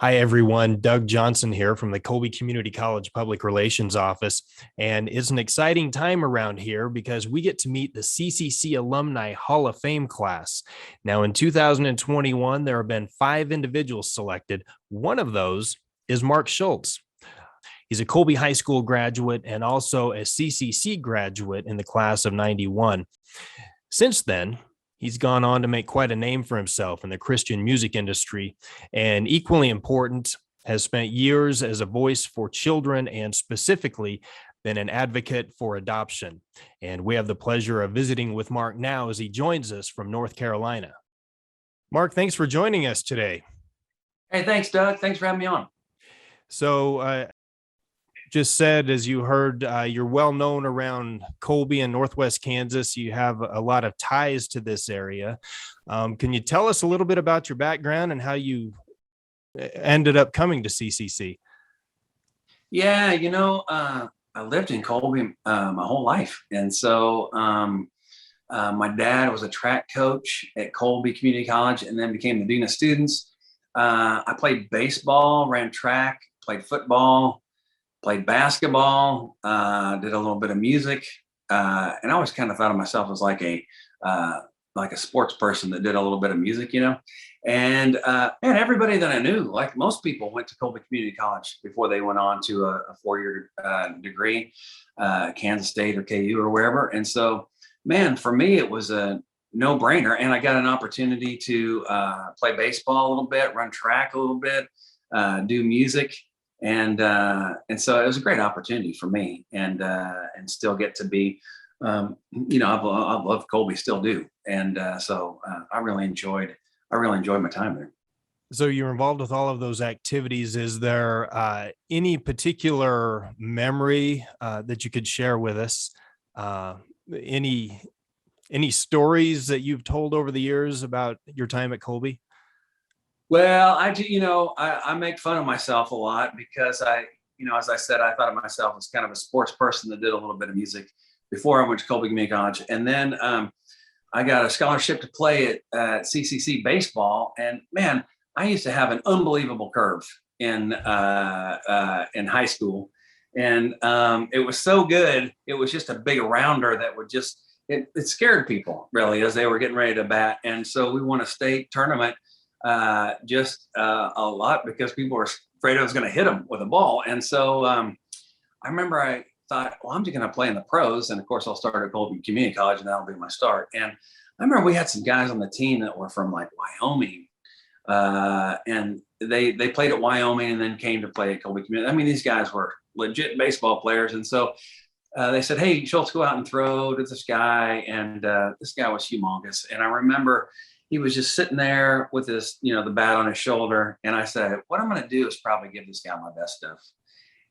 Hi, everyone. Doug Johnson here from the Colby Community College Public Relations Office. And it's an exciting time around here because we get to meet the CCC Alumni Hall of Fame class. Now, in 2021, there have been 5 individuals selected. One of those is Mark Schultz. He's a Colby High School graduate and also a CCC graduate in the class of 91. Since then, he's gone on to make quite a name for himself in the Christian music industry, and equally important, has spent years as a voice for children and specifically been an advocate for adoption. And we have the pleasure of visiting with Mark now as he joins us from North Carolina. Mark, thanks for joining us today. Hey, thanks, Doug. Thanks for having me on. So, just said, as you heard, you're well known around Colby and Northwest Kansas. You have a lot of ties to this area. Can you tell us a little bit about your background and how you ended up coming to CCC? Yeah, I lived in Colby my whole life. And so my dad was a track coach at Colby Community College and then became the dean of students. I played baseball, ran track, played football, played basketball, did a little bit of music, and I always kind of thought of myself as like a sports person that did a little bit of music, And man, everybody that I knew, like most people, went to Colby Community College before they went on to a 4-year degree, Kansas State or KU or wherever. And so, man, for me, it was a no-brainer, and I got an opportunity to play baseball a little bit, run track a little bit, do music. And so it was a great opportunity for me, and still get to be, I've loved Colby, still do, and so I really enjoyed my time there. So you're involved with all of those activities. Is there any particular memory that you could share with us? Any stories that you've told over the years about your time at Colby? Well, I do, I make fun of myself a lot because as I said, I thought of myself as kind of a sports person that did a little bit of music before I went to Colby Community College. And then I got a scholarship to play at CCC baseball. And man, I used to have an unbelievable curve in high school. And it was so good. It was just a big rounder that would just, it scared people really as they were getting ready to bat. And so we won a state tournament a lot because people were afraid I was going to hit them with a ball. And so I remember I thought, well, I'm just going to play in the pros. And of course, I'll start at Colby Community College and that'll be my start. And I remember we had some guys on the team that were from like Wyoming. And they played at Wyoming and then came to play at Colby Community. I mean, these guys were legit baseball players. And so they said, hey, Schultz, go out and throw to this guy. And this guy was humongous. And I remember he was just sitting there with his, the bat on his shoulder. And I said, what I'm going to do is probably give this guy my best stuff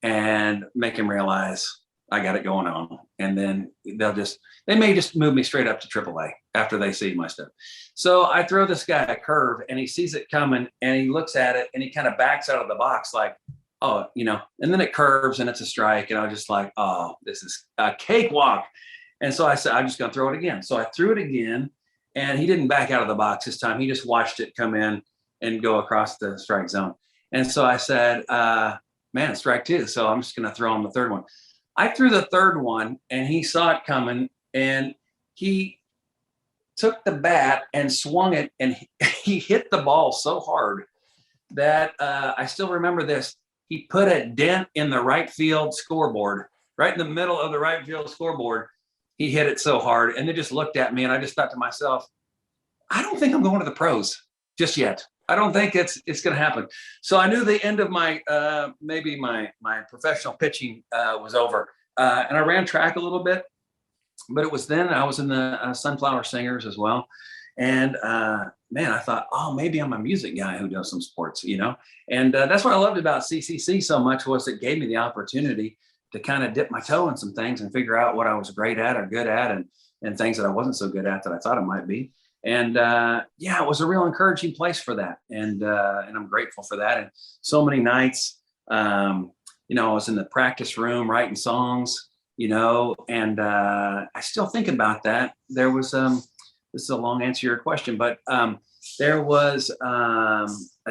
and make him realize I got it going on. And then they may just move me straight up to AAA after they see my stuff. So I throw this guy a curve and he sees it coming and he looks at it and he kind of backs out of the box like, oh, and then it curves and it's a strike. And I was just like, oh, this is a cakewalk. And so I said, I'm just going to throw it again. So I threw it again. And he didn't back out of the box this time. He just watched it come in and go across the strike zone. And so I said, man, strike 2. So I'm just going to throw him the third one. I threw the third one and he saw it coming and he took the bat and swung it and he hit the ball so hard that I still remember this. He put a dent in the right field scoreboard, right in the middle of the right field scoreboard. He hit it so hard and they just looked at me and I just thought to myself, I don't think I'm going to the pros just yet. I don't think it's going to happen. So I knew the end of my, maybe my professional pitching was over. And I ran track a little bit, but it was then I was in the Sunflower Singers as well. And man, I thought, oh, maybe I'm a music guy who does some sports, And that's what I loved about CCC so much was it gave me the opportunity to kind of dip my toe in some things and figure out what I was great at or good at and things that I wasn't so good at that I thought I might be. And it was a real encouraging place for that. And I'm grateful for that. And so many nights, I was in the practice room writing songs, and I still think about that. There was this is a long answer to your question, but there was a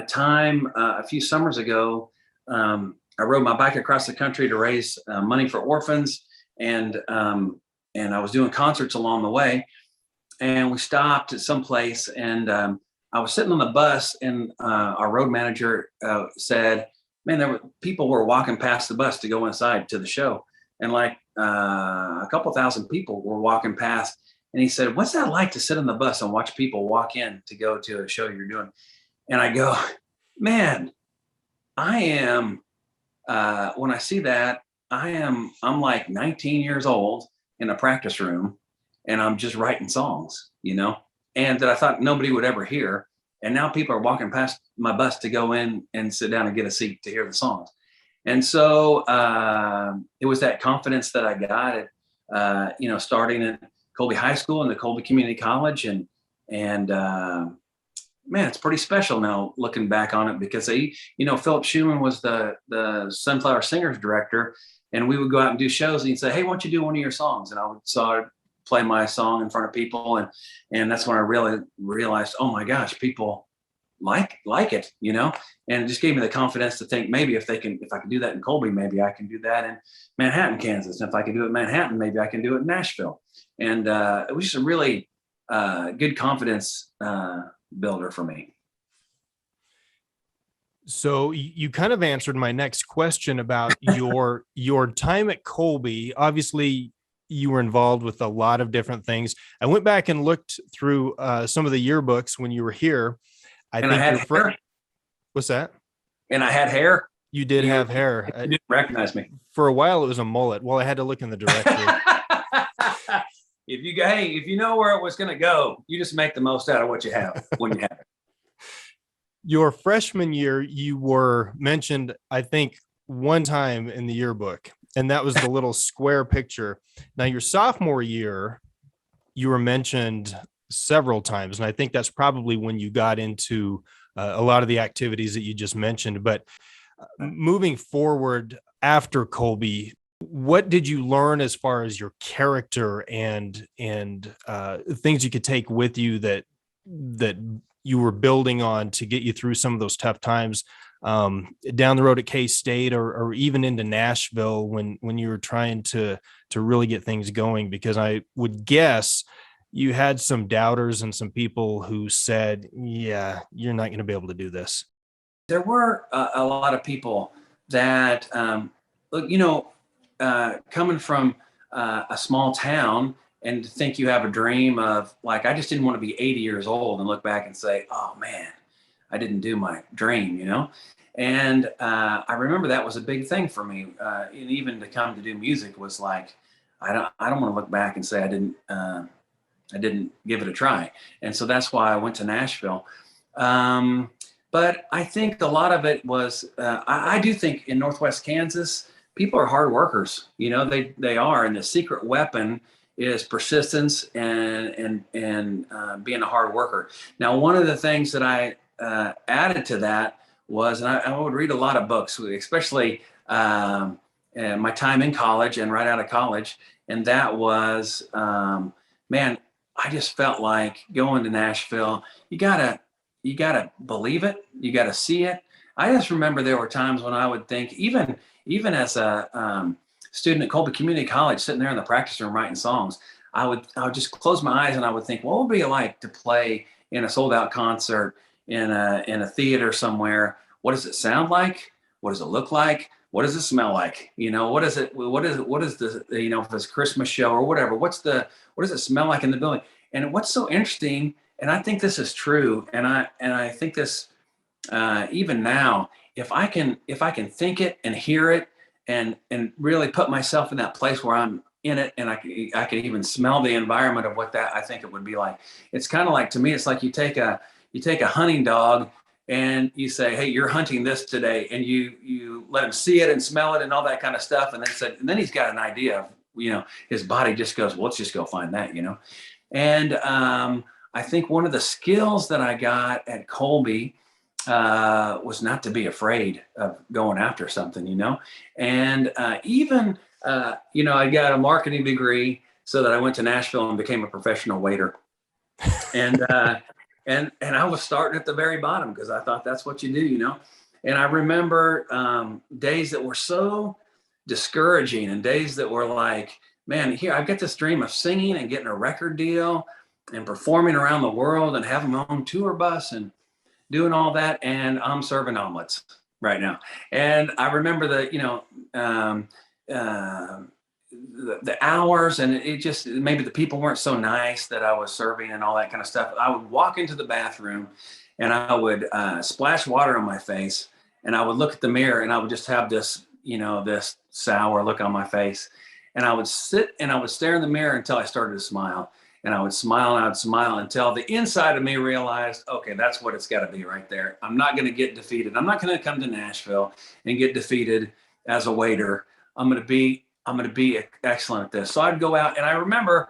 time a few summers ago. I rode my bike across the country to raise money for orphans, and I was doing concerts along the way. And we stopped at some place, and I was sitting on the bus, and our road manager said, "Man, people were walking past the bus to go inside to the show, and like a couple thousand people were walking past." And he said, "What's that like to sit on the bus and watch people walk in to go to a show you're doing?" And I go, "Man, I am." When I see that, I'm like 19 years old in a practice room, and I'm just writing songs, and that I thought nobody would ever hear. And now people are walking past my bus to go in and sit down and get a seat to hear the songs. And so it was that confidence that I got at, starting at Colby High School and the Colby Community College. And man, it's pretty special now looking back on it, because Philip Schumann was the Sunflower Singers director, and we would go out and do shows, and he'd say, "Hey, why don't you do one of your songs?" And I would play my song in front of people, and that's when I really realized, oh my gosh, people like it, and it just gave me the confidence to think, maybe if I can do that in Colby, maybe I can do that in Manhattan, Kansas. And if I can do it in Manhattan, maybe I can do it in Nashville. And it was just a really good confidence builder for me. So you kind of answered my next question about your time at Colby. Obviously, you were involved with a lot of different things. I went back and looked through some of the yearbooks when you were here. I had hair. What's that? And I had hair. You did have hair. You didn't recognize me. For a while, it was a mullet. Well, I had to look in the directory. If you know where it was going to go, you just make the most out of what you have when you have it. Your freshman year, you were mentioned, I think, one time in the yearbook, and that was the little square picture. Now, your sophomore year, you were mentioned several times, and I think that's probably when you got into a lot of the activities that you just mentioned. But moving forward after Colby, what did you learn as far as your character and things you could take with you that you were building on to get you through some of those tough times down the road at K-State or even into Nashville when you were trying to really get things going? Because I would guess you had some doubters and some people who said, yeah, you're not going to be able to do this. There were a lot of people that, coming from a small town, and to think you have a dream of, like, I just didn't want to be 80 years old and look back and say, oh man, I didn't do my dream, And I remember that was a big thing for me. And even to come to do music was like, I don't want to look back and say I didn't give it a try. And so that's why I went to Nashville. But I think a lot of it was, I do think in Northwest Kansas, people are hard workers. They are. And the secret weapon is persistence and being a hard worker. Now, one of the things that I added to that was, and I would read a lot of books, especially my time in college and right out of college. And that was, man, I just felt like going to Nashville, you gotta believe it. You gotta see it. I just remember there were times when I would think, even as a student at Colby Community College, sitting there in the practice room writing songs, I would just close my eyes and I would think, what would it be like to play in a sold out concert in a theater somewhere? What does it sound like? What does it look like? What does it smell like? What is the, if it's a Christmas show or whatever, what does it smell like in the building? And what's so interesting, and I think this is true, and I think this even now, if I can think it and hear it and really put myself in that place where I'm in it, and I can even smell the environment of what that I think it would be like. It's kind of like, to me, it's like you take a hunting dog and you say, hey, you're hunting this today, and you let him see it and smell it and all that kind of stuff, and then he's got an idea of, his body just goes, well, let's just go find that, And I think one of the skills that I got at Colby was not to be afraid of going after something, and even, I got a marketing degree so that I went to Nashville and became a professional waiter. And and I was starting at the very bottom because I thought that's what you do, you know. And I remember days that were so discouraging and days that were like, man, here I've got this dream of singing and getting a record deal and performing around the world and having my own tour bus and doing all that, and I'm serving omelets right now. And I remember the hours, and it just, maybe the people weren't so nice that I was serving and all that kind of stuff. I would walk into the bathroom and I would splash water on my face, and I would look at the mirror and I would just have this, this sour look on my face. And I would sit and I would stare in the mirror until I started to smile. And I would smile and I would smile until the inside of me realized, okay, that's what it's got to be right there. I'm not going to get defeated. I'm not going to come to Nashville and get defeated as a waiter. I'm going to be excellent at this. So I'd go out, and I remember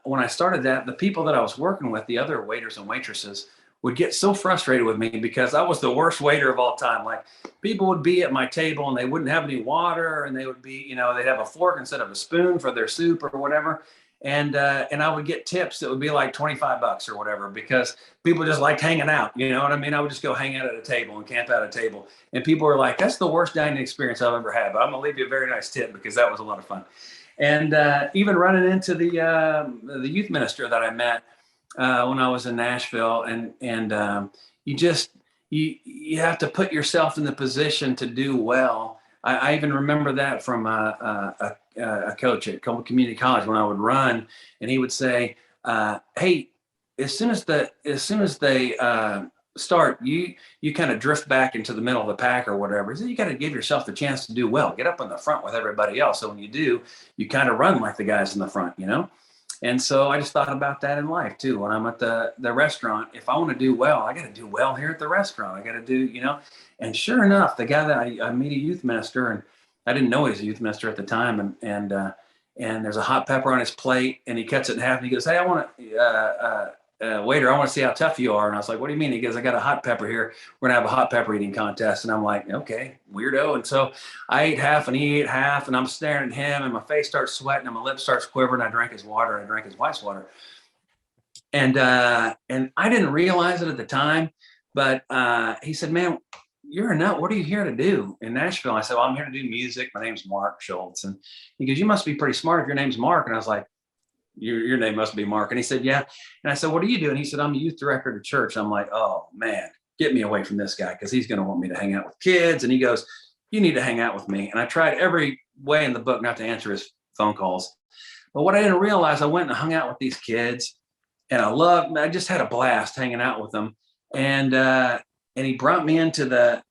when I started that, the people that I was working with, the other waiters and waitresses, would get so frustrated with me because I was the worst waiter of all time. Like, people would be at my table and they wouldn't have any water, and they would be, they'd have a fork instead of a spoon for their soup or whatever. And I would get tips that would be like $25 or whatever, because people just liked hanging out. You know what I mean? I would just go hang out at a table and camp out at a table. And people were like, that's the worst dining experience I've ever had, but I'm going to leave you a very nice tip because that was a lot of fun. And even running into the youth minister that I met when I was in Nashville, and you have to put yourself in the position to do well. I even remember that from a coach at Colby Community College when I would run, and he would say, "Hey, as soon as they start, you kind of drift back into the middle of the pack or whatever. So you got to give yourself the chance to do well. Get up in the front with everybody else. So when you do, you kind of run like the guys in the front, you know." And so I just thought about that in life too. When I'm at the restaurant, if I want to do well, I got to do well here at the restaurant. I got to do, and sure enough, the guy that I meet a youth minister, and I didn't know he was a youth minister at the time. And there's a hot pepper on his plate, and he cuts it in half, and he goes, "Hey, I want to, waiter, I want to see how tough you are." And I was like, "What do you mean?" He goes, "I got a hot pepper here. We're gonna have a hot pepper eating contest." And I'm like, "Okay, weirdo." And so I ate half and he ate half, and I'm staring at him, and my face starts sweating and my lips starts quivering. I drank his water. I drank his wife's water. And I didn't realize it at the time, but he said, "Man, you're a nut. What are you here to do in Nashville?" I said, "Well, I'm here to do music. My name's Mark Schultz." And he goes, "You must be pretty smart if your name's Mark." And I was like, your name must be Mark. And he said, "Yeah." And I said, "What do you do?" And he said, "I'm a youth director at a church." I'm like, "Oh man, get me away from this guy, because he's going to want me to hang out with kids." And he goes, "You need to hang out with me." And I tried every way in the book not to answer his phone calls. But what I didn't realize, I went and hung out with these kids, and I just had a blast hanging out with them. And he brought me into a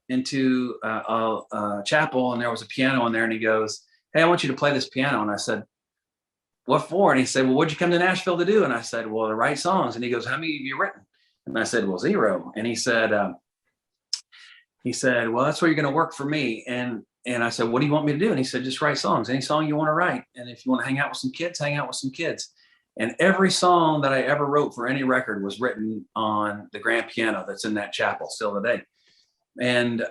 chapel, and there was a piano in there, and he goes, "Hey, I want you to play this piano." And I said, "What for?" And he said, "Well, what'd you come to Nashville to do?" And I said, "Well, to write songs." And he goes, "How many have you written?" And I said, "Well, 0." And he said, "Well, that's where you're going to work for me." And I said, "What do you want me to do?" And he said, "Just write songs, any song you want to write. And if you want to hang out with some kids, hang out with some kids." And every song that I ever wrote for any record was written on the grand piano that's in that chapel still today. And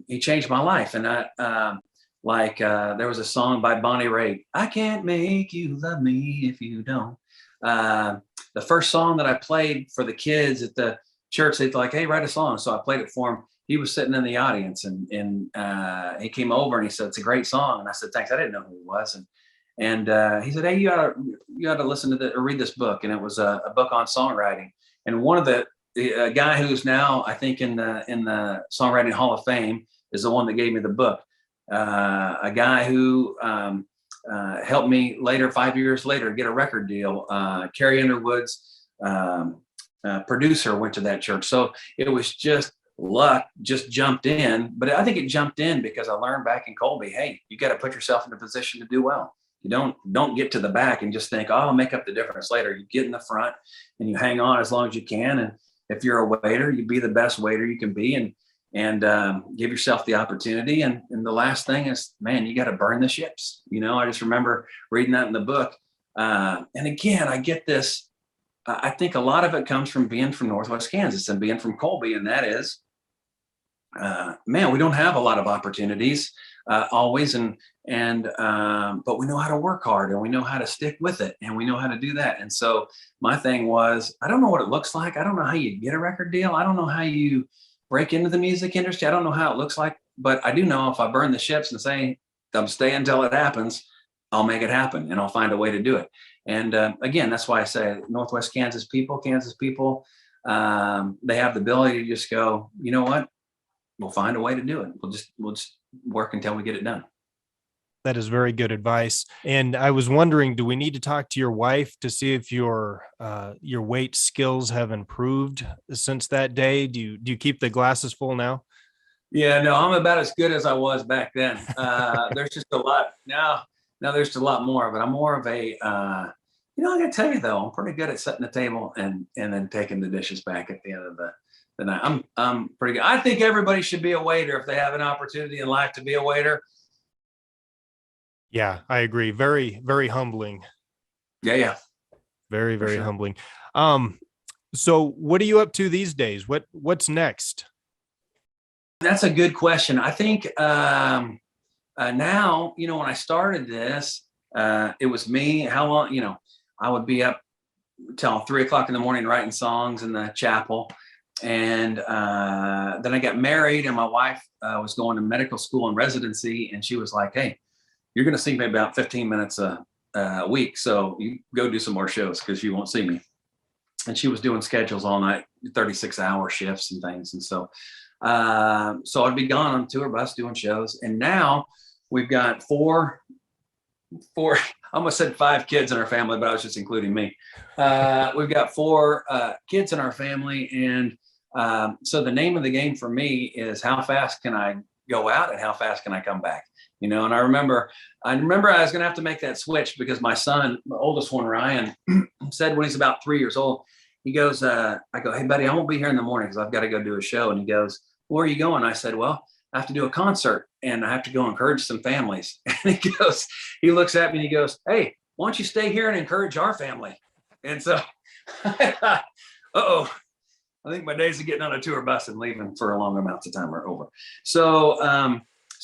he changed my life. And there was a song by Bonnie Raitt, "I can't make you love me if you don't." The first song that I played for the kids at the church, they'd like, "Hey, write a song." So I played it for him. He was sitting in the audience, and he came over and he said, "It's a great song." And I said, "Thanks." I didn't know who he was. And he said, "Hey, you ought to listen to or read this book." And it was a book on songwriting. And one of the guy who's now, I think, in the Songwriting Hall of Fame is the one that gave me the book. A guy who helped me later, 5 years later, get a record deal. Carrie Underwood's producer went to that church. So it was just luck, just jumped in. But I think it jumped in because I learned back in Colby, hey, you got to put yourself in a position to do well. You don't get to the back and just think, "Oh, I'll make up the difference later." You get in the front and you hang on as long as you can. And if you're a waiter, you be the best waiter you can be, and give yourself the opportunity. And the last thing is, man, you got to burn the ships. I just remember reading that in the book. And again, I get this. I think a lot of it comes from being from Northwest Kansas and being from Colby. And that is, man, we don't have a lot of opportunities. always. But we know how to work hard, and we know how to stick with it, and we know how to do that. And so my thing was, I don't know what it looks like. I don't know how you get a record deal. I don't know how you break into the music industry. I don't know how it looks like, but I do know if I burn the ships and say I'm staying until it happens, I'll make it happen, and I'll find a way to do it. And again, that's why I say Northwest Kansas people, they have the ability to just go, you know what, we'll find a way to do it. We'll just work until we get it done. That is very good advice. And I was wondering, do we need to talk to your wife to see if your weight skills have improved since that day? Do you keep the glasses full now? Yeah, no, I'm about as good as I was back then. There's just a lot now. Now there's just a lot more, but I'm more of a, I gotta tell you though, I'm pretty good at setting the table and then taking the dishes back at the end of the night. I'm pretty good. I think everybody should be a waiter if they have an opportunity in life to be a waiter. Yeah, I agree. Very, very humbling. Yeah. Very, very sure. humbling. So what are you up to these days? What's next? That's a good question. I think now, when I started this, it was me. How long, I would be up till 3 o'clock in the morning writing songs in the chapel. And then I got married, and my wife was going to medical school and residency. And she was like, hey, you're going to see me about 15 minutes a week. So you go do some more shows because you won't see me. And she was doing schedules all night, 36-hour shifts and things. And so I'd be gone on tour bus doing shows. And now we've got four, I almost said 5 kids in our family, but I was just including me. We've got 4 kids in our family. And so the name of the game for me is how fast can I go out and how fast can I come back? And I remember I was going to have to make that switch because my son, my oldest one, Ryan, said when he's about 3 years old, he goes, I go, hey buddy, I won't be here in the morning because I've got to go do a show. And he goes, where are you going? I said, well, I have to do a concert and I have to go encourage some families. And he looks at me and he goes, hey, why don't you stay here and encourage our family? And so, uh-oh, I think my days of getting on a tour bus and leaving for a long amounts of time are over. So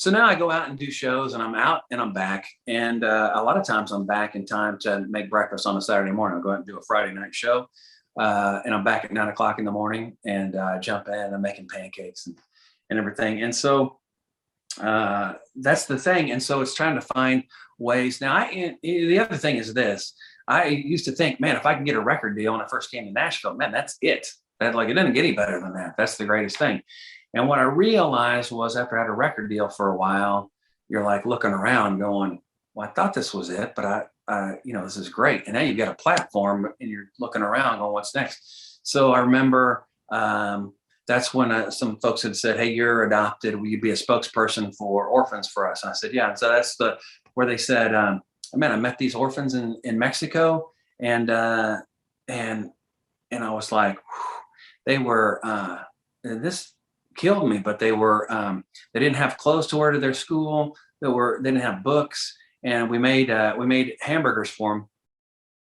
now I go out and do shows, and I'm out and I'm back. And a lot of times I'm back in time to make breakfast on a Saturday morning. I'll go out and do a Friday night show. And I'm back at 9 o'clock in the morning and jump in and I'm making pancakes and everything. And so that's the thing. And so it's trying to find ways. Now, the other thing is this. I used to think, man, if I can get a record deal when I first came to Nashville, man, that's it. It doesn't get any better than that. That's the greatest thing. And what I realized was after I had a record deal for a while, you're like looking around going, well, I thought this was it, but this is great. And now you've got a platform and you're looking around going, what's next? So I remember that's when some folks had said, hey, you're adopted. Will you be a spokesperson for orphans for us? And I said, yeah. And so that's where they said, I met these orphans in Mexico. And I was like, they were, this killed me, but they were, they didn't have clothes to wear to their school. They didn't have books. And we made hamburgers for them.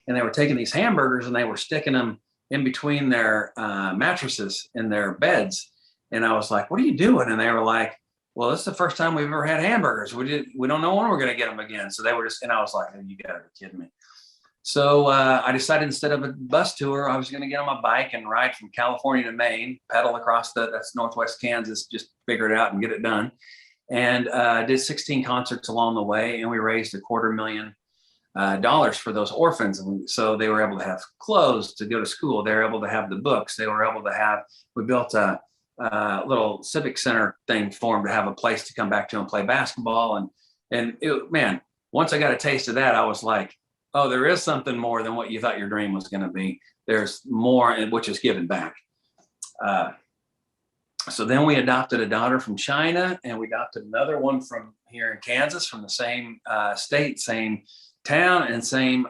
And they were taking these hamburgers and they were sticking them in between their mattresses in their beds. And I was like, what are you doing? And they were like, well, this is the first time we've ever had hamburgers. We don't know when we're going to get them again. So they were and I was like, oh, you gotta be kidding me. So I decided instead of a bus tour, I was going to get on my bike and ride from California to Maine, pedal across that's Northwest Kansas, just figure it out and get it done. And did 16 concerts along the way, and we raised $250,000 for those orphans. And so they were able to have clothes to go to school. They were able to have the books. They were able to we built a little civic center thing for them to have a place to come back to and play basketball. And once I got a taste of that, I was like, oh, there is something more than what you thought your dream was going to be. There's more, which is giving back. So then we adopted a daughter from China, and we adopted another one from here in Kansas, from the same state, same town, and same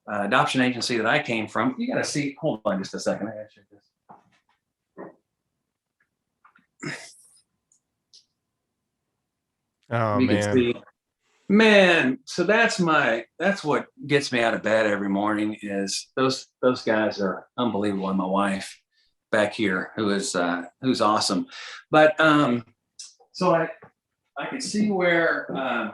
adoption agency that I came from. You got to see, hold on just a second. I got to check this. Oh, you man. Can see. Man, so that's what gets me out of bed every morning is those guys are unbelievable. And my wife back here, who's awesome. But so I could see where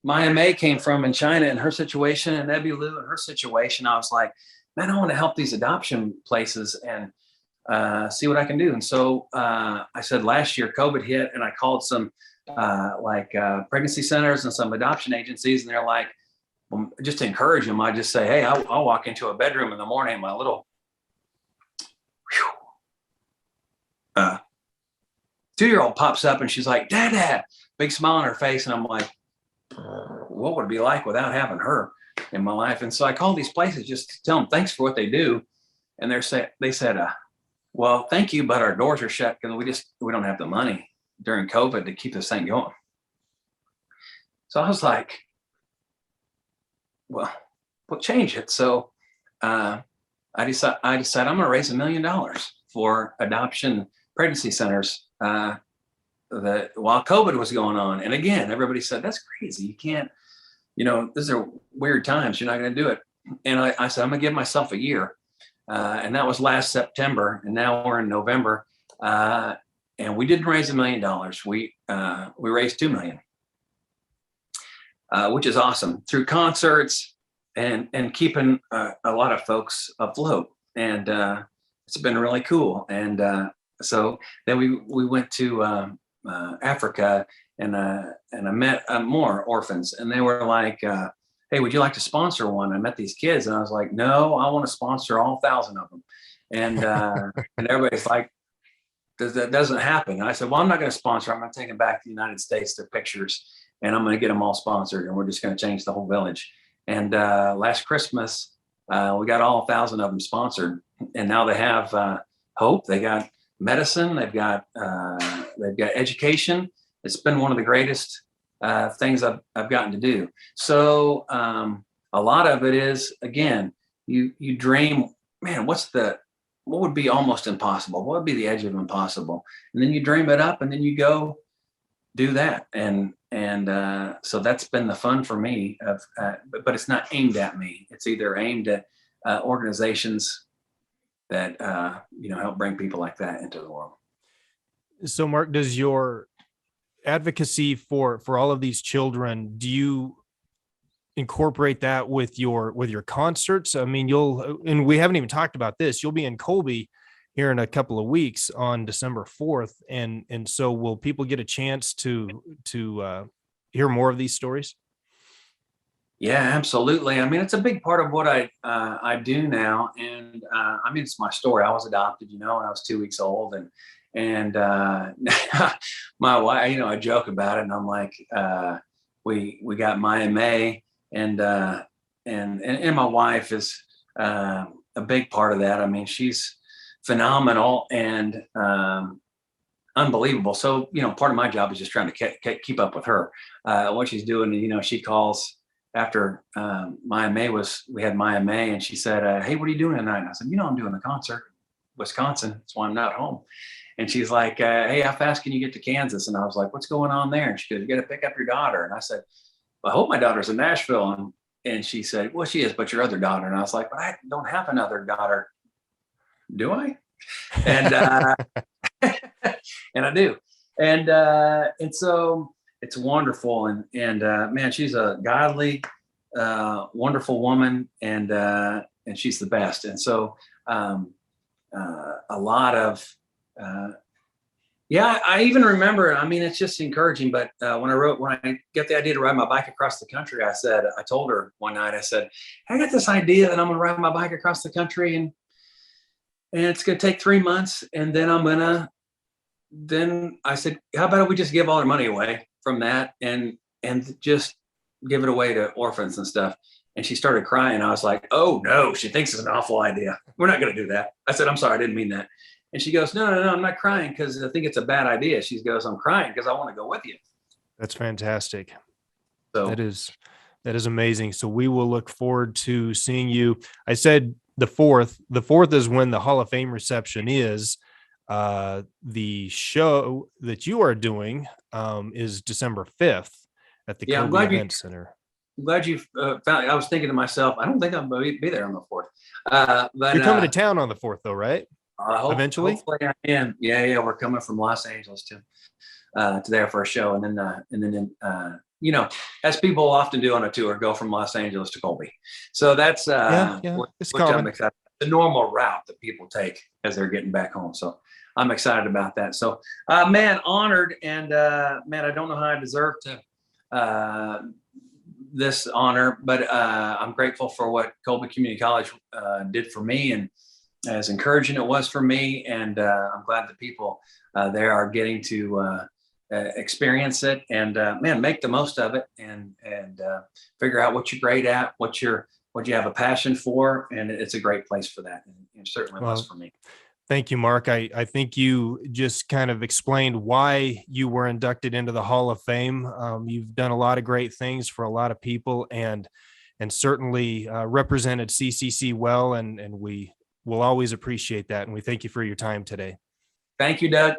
Maya May came from in China and her situation, and Ebby Lou and her situation. I was like, man, I want to help these adoption places and see what I can do. And so I said last year COVID hit, and I called some pregnancy centers and some adoption agencies, and they're like, well, just to encourage them, I just say, hey, I'll walk into a bedroom in the morning, my little 2-year-old pops up, and she's like, Dad, big smile on her face, and I'm like, what would it be like without having her in my life? And so I called these places just to tell them thanks for what they do, and they said, well, thank you, but our doors are shut because we don't have the money during COVID to keep this thing going. So I was like, well, we'll change it. So I decided I'm going to raise $1 million for adoption pregnancy centers while COVID was going on. And again, everybody said, that's crazy. You can't, these are weird times. You're not going to do it. And I said, I'm going to give myself a year. And that was last September. And now we're in November. And we didn't raise $1 million. We raised $2 million, which is awesome, through concerts and keeping a lot of folks afloat. And it's been really cool. And so then we went to Africa, and I met more orphans, and they were like, hey, would you like to sponsor one? I met these kids, and I was like, no, I want to sponsor all 1,000 of them. And and everybody's like, that doesn't happen. And I said, well, I'm not going to sponsor. I'm going to take them back to the United States, their pictures, and I'm going to get them all sponsored, and we're just going to change the whole village. And last Christmas, we got all 1,000 of them sponsored, and now they have hope. They got medicine. They've got education. It's been one of the greatest things I've gotten to do. So a lot of it is, again, you dream, man, what would be almost impossible? What would be the edge of impossible? And then you dream it up, and then you go do that. And so that's been the fun for me but it's not aimed at me. It's either aimed at organizations that, help bring people like that into the world. So Mark, does your advocacy for all of these children, do you incorporate that with your concerts? I mean, and we haven't even talked about this, you'll be in Colby here in a couple of weeks on December 4th. And so will people get a chance to hear more of these stories? Yeah, absolutely. I mean, it's a big part of what I do now. And it's my story. I was adopted, when I was 2 weeks old, and my wife, I joke about it, and I'm like, we got Maya May, and my wife is a big part of that. I mean, she's phenomenal and unbelievable. So, part of my job is just trying to keep up with her, what she's doing. She calls after we had Maya May, and she said, hey, what are you doing tonight? And I said, I'm doing a concert in Wisconsin. That's why I'm not home. And she's like, hey, how fast can you get to Kansas? And I was like, what's going on there? And she goes, you got to pick up your daughter. And I said, well, I hope my daughter's in Nashville. And she said, well, she is, but your other daughter. And I was like, but I don't have another daughter. Do I? And and I do. And so it's wonderful. And man, she's a godly, wonderful woman, and she's the best. And so a lot of I even remember, it's just encouraging, but when I got the idea to ride my bike across the country, I told her one night, I said, I got this idea that I'm going to ride my bike across the country, and it's going to take 3 months. And then I said, how about we just give all our money away from that and just give it away to orphans and stuff. And she started crying. I was like, oh no, she thinks it's an awful idea. We're not going to do that. I said, I'm sorry, I didn't mean that. And she goes, no, I'm not crying because I think it's a bad idea. She goes, I'm crying because I want to go with you. That's fantastic. So that is amazing. So we will look forward to seeing you. I said the 4th. The 4th is when the Hall of Fame reception is. The show that you are doing is December 5th at the Colby Event Center. I'm glad you found. I was thinking to myself, I don't think I'm going to be there on the 4th. But you're coming to town on the 4th, though, right? Eventually, hopefully I am. Yeah, we're coming from Los Angeles too. to there for a show, and then as people often do on a tour, go from Los Angeles to Colby. So that's Yeah, it's which I'm common. excited. The normal route that people take as they're getting back home. So I'm excited about that. So man, honored, and man, I don't know how I deserve to this honor, but I'm grateful for what Colby Community College did for me, and as encouraging it was for me. And I'm glad that people there are getting to experience it, and man, make the most of it, and figure out what you're great at, what you have a passion for, and it's a great place for that, and it certainly was for me. Thank you, Mark. I think you just kind of explained why you were inducted into the Hall of Fame. You've done a lot of great things for a lot of people, and certainly represented CCC well, and we will always appreciate that. And we thank you for your time today. Thank you, Doug.